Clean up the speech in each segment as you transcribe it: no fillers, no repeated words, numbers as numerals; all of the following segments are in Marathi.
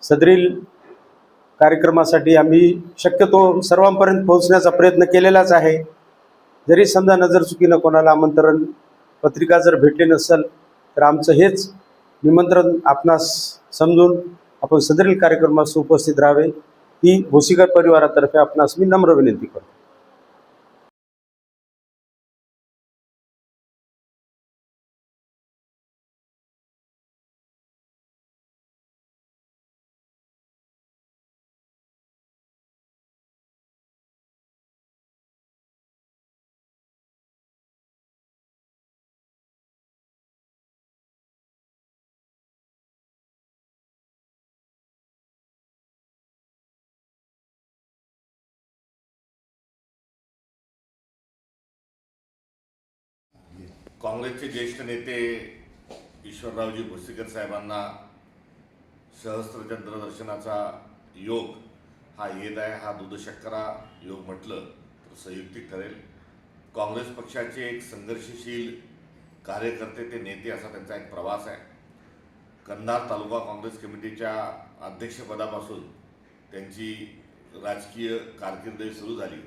सदरील कार्यक्रमासाठी आम्ही शक्यतो सर्वांपर्यंत पोहोचण्याचा प्रयत्न केलेलाच आहे. जरी समजा नजरचुकीनं कोणाला आमंत्रण पत्रिका जर भेटली नसेल तर आमचं हेच निमंत्रण आपणास समजून आपण सदरील कार्यक्रमास उपस्थित राहावे ही भोसीकर परिवारातर्फे आपणास मी नम्र विनंती करतो. काँग्रेसचे ज्येष्ठ नेते ईश्वररावजी भोसीकर साहेबांना सहस्त्रचंद्र दर्शनाचा योग हा येत आहे. हा दूधशर्करा योग म्हटलं तर संयुक्तिक ठरेल. काँग्रेस पक्षाचे एक संघर्षशील कार्यकर्ते ते नेते असा त्यांचा एक प्रवास आहे. कंधार तालुका काँग्रेस कमिटीच्या अध्यक्षपदापासून त्यांची राजकीय कारकीर्द सुरू झाली.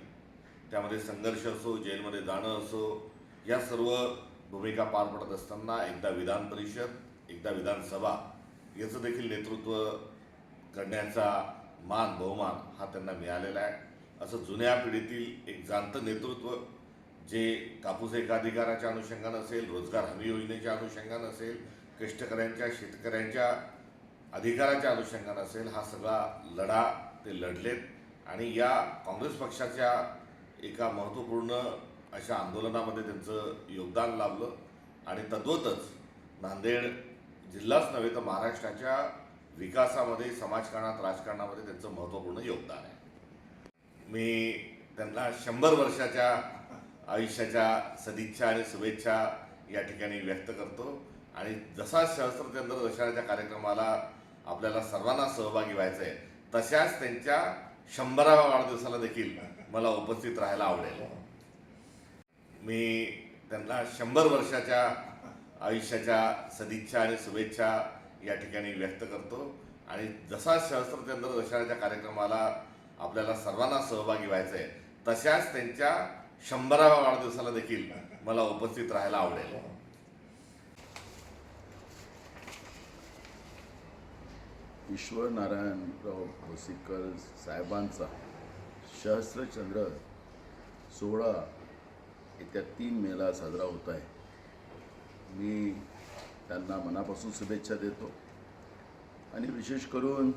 त्यामध्ये संघर्ष असो, जेलमध्ये जाणं असो, या सर्व भूमिका पार पडत असताना एकदा विधान परिषद, एकदा विधानसभा याचं देखील नेतृत्व करण्याचा मान बहुमान हा त्यांना मिळालेला आहे. असं जुन्या पिढीतील एक जाणतं नेतृत्व जे कापूस एकाधिकाराच्या अनुषंगानं असेल, रोजगार हमी योजनेच्या अनुषंगानं असेल, कष्टकऱ्यांच्या शेतकऱ्यांच्या अधिकाराच्या अनुषंगानं असेल, हा सगळा लढा ते लढलेत आणि या काँग्रेस पक्षाच्या एका महत्त्वपूर्ण अशा आंदोलनामध्ये त्यांचं योगदान लाभलं आणि तद्वतच नांदेड जिल्हाच नव्हे तर महाराष्ट्राच्या विकासामध्ये, समाजकारणात, राजकारणामध्ये त्यांचं महत्त्वपूर्ण योगदान आहे. मी त्यांना 100 वर्षाच्या आयुष्याच्या सदिच्छा आणि शुभेच्छा या ठिकाणी व्यक्त करतो आणि जसा सहस्त्रचंद्र दर्शनाच्या कार्यक्रमाला आपल्याला सर्वांना सहभागी व्हायचं आहे तशाच त्यांच्या 100व्या वाढदिवसाला देखील मला उपस्थित राहायला आवडेल. मी त्यांना 100 वर्षाच्या आयुष्याच्या सदिच्छा आणि शुभेच्छा या ठिकाणी व्यक्त करतो आणि जसा सहस्त्रचंद्र दर्शनाच्या कार्यक्रमाला आपल्याला सर्वांना सहभागी व्हायचं आहे तशाच त्यांच्या 100व्या वाढदिवसाला देखील मला उपस्थित राहायला आवडेल. ईश्वर नारायणराव भोसीकर साहेबांचा सहस्त्रचंद्र सोहळा येत्या 3 मेला साजरा होत आहे. मी त्यांना मनापासून शुभेच्छा देतो आणि विशेष करून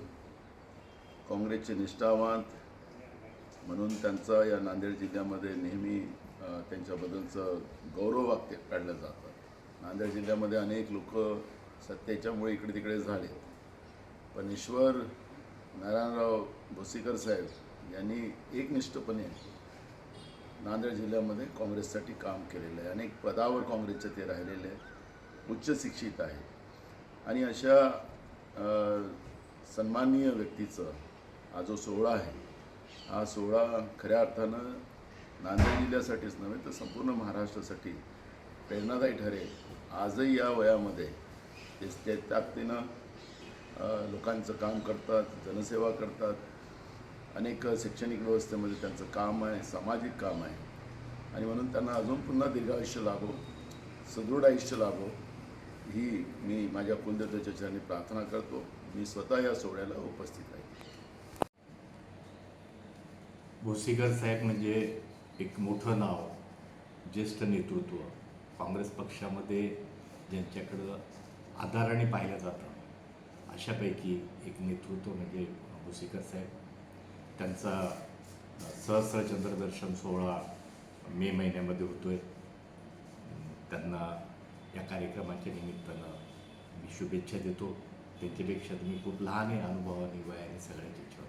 काँग्रेसचे निष्ठावंत म्हणून त्यांचा या नांदेड जिल्ह्यामध्ये नेहमी त्यांच्याबद्दलचं गौरववाक्य काढलं जातं. नांदेड जिल्ह्यामध्ये अनेक लोक सत्तेच्यामुळे इकडे तिकडे झाले, पण ईश्वर नारायणराव भोसीकर साहेब यांनी एकनिष्ठपणे नांदेड जिल्ह्यामध्ये काँग्रेससाठी काम केलेलं आहे. अनेक पदावर काँग्रेसचे ते राहिलेले आहेत, उच्च शिक्षित आहेत आणि अशा सन्माननीय व्यक्तीचं हा जो सोहळा आहे, हा सोहळा खऱ्या अर्थानं नांदेड जिल्ह्यासाठीच नव्हे तर संपूर्ण महाराष्ट्रासाठी प्रेरणादायी ठरेल. आजही या वयामध्ये ते ताकदीनं लोकांचं काम करतात, जनसेवा करतात. अनेक शैक्षणिक व्यवस्थेमध्ये त्यांचं काम आहे, सामाजिक काम आहे आणि म्हणून त्यांना अजून पुन्हा दीर्घायुष्य लाभो, सुदृढ आयुष्य लाभो ही मी माझ्या कुलदेवतेच्या चरणी प्रार्थना करतो. मी स्वतः या सोहळ्याला उपस्थित आहे. भोसीकर साहेब म्हणजे एक मोठं नाव, ज्येष्ठ नेतृत्व. काँग्रेस पक्षामध्ये ज्यांच्याकडं आदराने पाहिलं जातं अशापैकी एक नेतृत्व म्हणजे भोसीकर साहेब. त्यांचा सहस्त्रचंद्र दर्शन सोहळा मे महिन्यामध्ये होतो आहे. त्यांना या कार्यक्रमाच्या निमित्तानं मी शुभेच्छा देतो. त्यांच्यापेक्षा तुम्ही खूप लहान आहे अनुभवाने, वयाने, सगळ्यांच्या इच्छा,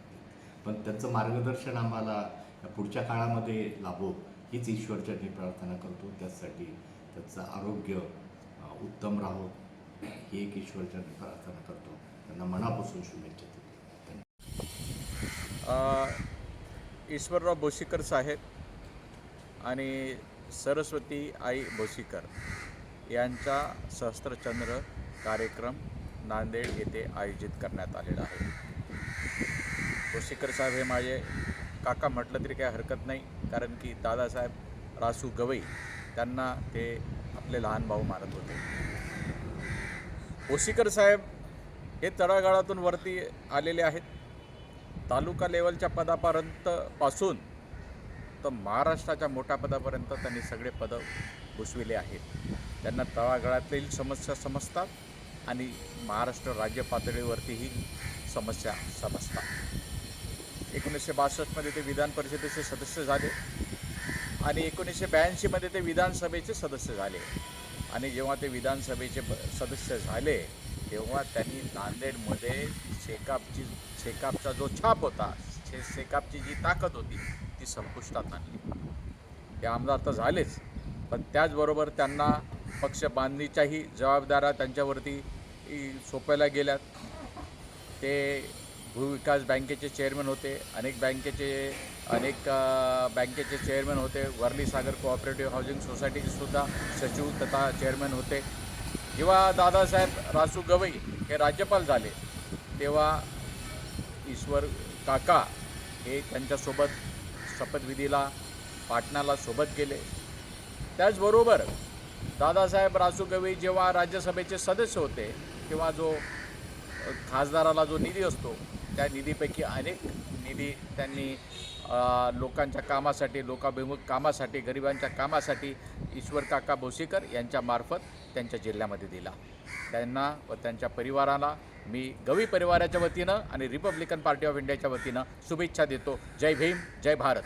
पण त्यांचं मार्गदर्शन आम्हाला पुढच्या काळामध्ये लाभो हीच ईश्वरचरणी प्रार्थना करतो. त्यासाठी त्याचं आरोग्य उत्तम राहो ही एक ईश्वरचरणी प्रार्थना करतो. त्यांना मनापासून शुभेच्छा देतो. ईश्वरराव भोसीकर साहेब आणि सरस्वती आई भोसीकर यांचा सहस्त्रचंद्र कार्यक्रम नांदेड येथे आयोजित करण्यात आलेला आहे. भोसीकर साहेब हे माझे काका म्हटलं तरी काही हरकत नाही, कारण की दादासाहेब रासू गवई त्यांना ते आपले लहान भाऊ मानत होते. भोसीकर साहेब हे तळागाळातून वरती आलेले आहेत. तालुका लेवलच्या पदापर्यंत पासून तर महाराष्ट्राच्या मोठ्या पदापर्यंत त्यांनी सगळे पदं भूषविले आहेत. त्यांना तळागाळातील समस्या समजतात आणि महाराष्ट्र राज्य पातळीवरतीही समस्या समजतात. 1962मध्ये ते विधान परिषदेचे सदस्य झाले आणि 1982मध्ये ते विधानसभेचे सदस्य झाले. आणि जेव्हा ते विधानसभेचे सदस्य झाले तेव्हा त्यांनी नांदेडमध्ये शेकापचा जो छाप होता, शेकापची जी ताकद होती ती संपुष्टात आणली. ते आमदार तर झालेच, पण त्याचबरोबर त्यांना पक्ष बांधणीच्याही जबाबदाऱ्या त्यांच्यावरती सोपायला गेल्यात. ते भूविकास बँकेचे चेअरमन होते, अनेक बँकेचे चेअरमन होते. वर्ली सागर कोऑपरेटिव्ह हाऊसिंग सोसायटीचेसुद्धा सचिव तथा चेअरमन होते. जेव्हा दादासाहेब रासू गवई हे राज्यपाल झाले तेव्हा ईश्वर काका हे त्यांच्यासोबत शपथविधीला पाटणाला सोबत गेले. त्याचबरोबर दादासाहेब रासू गवई जेव्हा राज्यसभेचे सदस्य होते तेव्हा जो खासदाराला जो निधी असतो त्या निधीपैकी अनेक निधी त्यांनी लोकांच्या कामासाठी, लोकाभिमुख कामासाठी, गरिबांच्या कामासाठी ईश्वर काका भोसीकर यांच्यामार्फत त्यांच्या जिल्ह्यामध्ये दिला. त्यांना व त्यांच्या परिवाराला मी गवई परिवाराच्या वतीनं आणि रिपब्लिकन पार्टी ऑफ इंडियाच्या वतीनं शुभेच्छा देतो. जय भीम, जय भारत.